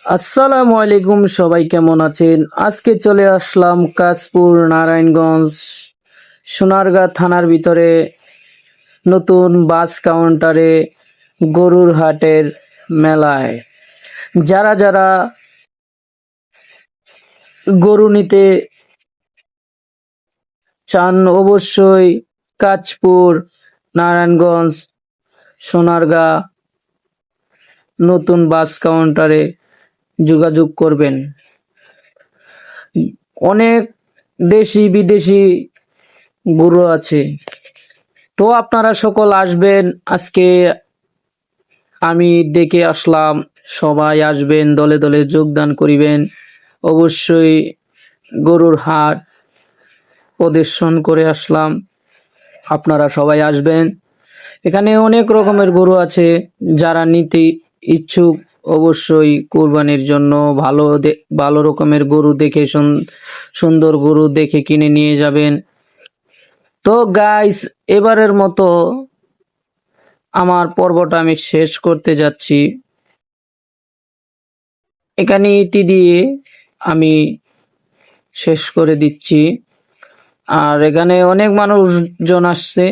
আসসালামু আলাইকুম, সবাই কেমন আছেন? আজকে চলে আসলাম কাশপুর নারায়ণগঞ্জ সোনারগাঁ থানার ভিতরে নতুন বাস কাউন্টারে গরুর হাটের মেলায়। যারা যারা গরু নিতে চান অবশ্যই কাশপুর নারায়ণগঞ্জ সোনারগাঁ নতুন বাস কাউন্টারে যোগাযোগ করবেন। অনেক দেশি বিদেশি গরু আছে, তো আপনারা সকল আসবেন। আজকে আমি ডেকে আসলাম, সবাই আসবেন, দলে দলে যোগদান করিবেন। অবশ্যই গরুর হাট প্রদর্শন করে আসলাম, আপনারা সবাই আসবেন। এখানে অনেক রকমের গরু আছে, যারা নিতে ইচ্ছুক অবশ্যই কোরবানির জন্য ভালো রকমের গরু দেখে সুন্দর গরু দেখে কিনে নিয়ে যাবেন। তো গাইস, এবারের মতো আমার পর্বটা আমি শেষ করতে যাচ্ছি। এখানে ইতি দিয়ে আমি শেষ করে দিচ্ছি। আর এখানে অনেক মানুষজন আসছে।